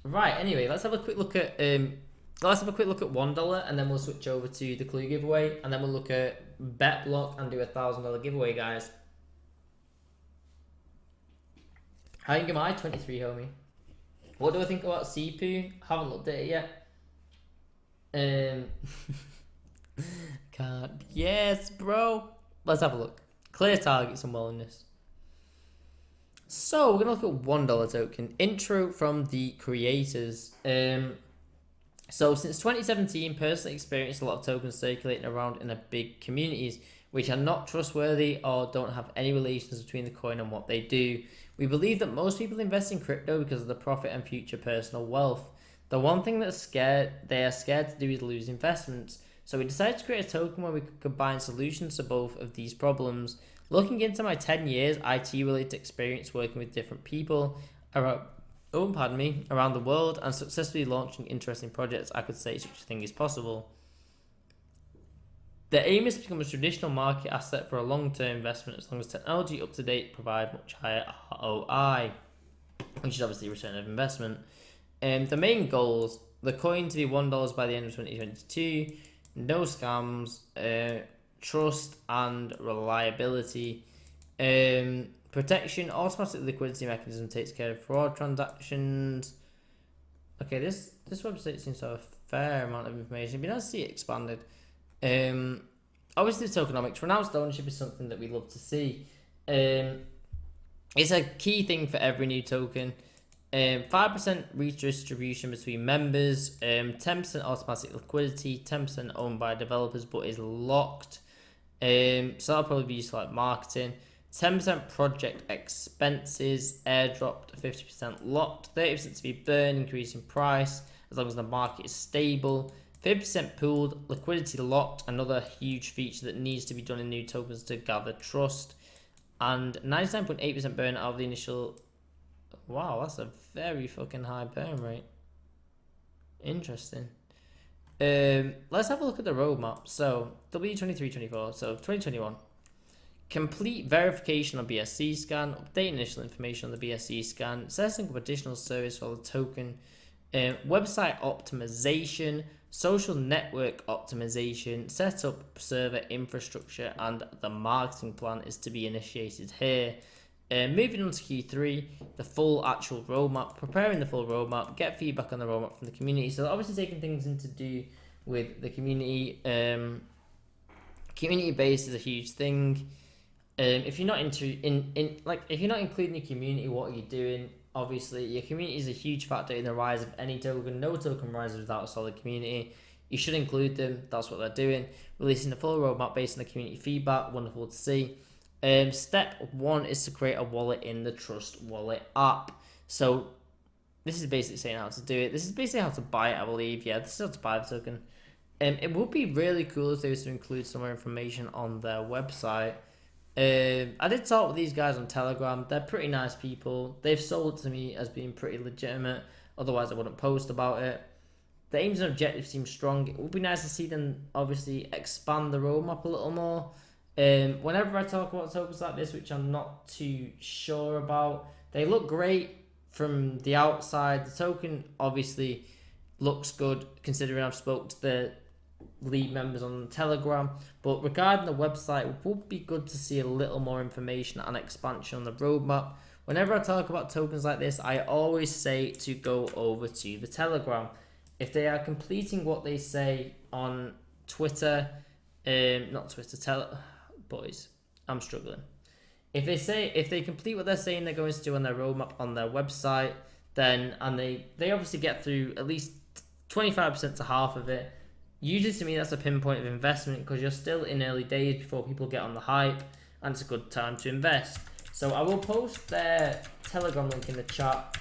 Right. Anyway, let's have a quick look at $1, and then we'll switch over to the clue giveaway, and then we'll look at bet block and do $1,000 giveaway, guys. How am I? 23, homie. What do I think about Sipu? Haven't looked at it yet. Can't. Yes, bro. Let's have a look. Clear targets and willingness. So we're gonna look at $1 token. Intro from the creators. So since 2017, personally experienced a lot of tokens circulating around in a big communities, which are not trustworthy or don't have any relations between the coin and what they do. We believe that most people invest in crypto because of the profit and future personal wealth. The one thing they are scared to do is lose investments. So we decided to create a token where we could combine solutions to both of these problems. Looking into my 10 years IT-related experience working with different people around the world and successfully launching interesting projects, I could say such a thing is possible. The aim is to become a traditional market asset for a long-term investment as long as technology up-to-date provide much higher ROI, which is obviously return of investment. The main goals, the coin to be $1 by the end of 2022, no scams, trust and reliability, protection, automatic liquidity mechanism takes care of fraud transactions. Okay, this website seems to have a fair amount of information. It'd be nice to see it expanded. Obviously, the tokenomics, renounced ownership is something that we love to see. It's a key thing for every new token. 5% redistribution between members, 10% automatic liquidity, 10% owned by developers but is locked. So that'll probably be used for like marketing. 10% project expenses, airdropped, 50% locked, 30% to be burned, increasing price as long as the market is stable. 50% pooled, liquidity locked, another huge feature that needs to be done in new tokens to gather trust. And 99.8% burn out of the initial. Wow, that's a very fucking high burn rate. Interesting. Let's have a look at the roadmap. So W2324, so 2021. Complete verification on BSC scan, update initial information on the BSC scan, setting up additional service for the token, website optimization, social network optimization, set up server infrastructure, and the marketing plan is to be initiated here. Moving on to Q3, the full actual roadmap, preparing the full roadmap, get feedback on the roadmap from the community. So obviously taking things into do with the community. Community base is a huge thing. If you're not if you're not including your community, what are you doing? Obviously, your community is a huge factor in the rise of any token. No token rises without a solid community. You should include them. That's what they're doing. Releasing the full roadmap based on the community feedback. Wonderful to see. Step 1 is to create a wallet in the Trust Wallet app. So this is basically saying how to do it. This is basically how to buy it, I believe. Yeah, this is how to buy the token. It would be really cool if they were to include some more information on their website. I did talk with these guys on Telegram. They're pretty nice people. They've sold to me as being pretty legitimate. Otherwise, I wouldn't post about it. The aims and objectives seem strong. It would be nice to see them obviously expand the roadmap a little more. Whenever I talk about tokens like this, which I'm not too sure about, they look great from the outside. The token obviously looks good considering I've spoke to the lead members on Telegram, but regarding the website, it would be good to see a little more information and expansion on the roadmap. Whenever I talk about tokens like this, I always say to go over to the Telegram. If they are completing what they say on Twitter, boys, I'm struggling. If they complete what they're saying they're going to do on their roadmap on their website, then they obviously get through at least 25% to half of it. Usually to me that's a pinpoint of investment because you're still in early days before people get on the hype and it's a good time to invest. So I will post their Telegram link in the chat.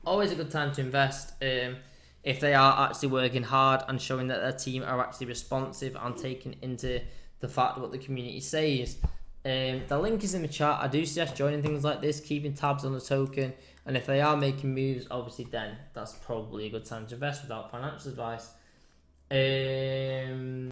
Always a good time to invest if they are actually working hard and showing that their team are actually responsive and taking into the fact what the community says. The link is in the chat. I do suggest joining things like this, keeping tabs on the token, and if they are making moves, obviously then that's probably a good time to invest without financial advice.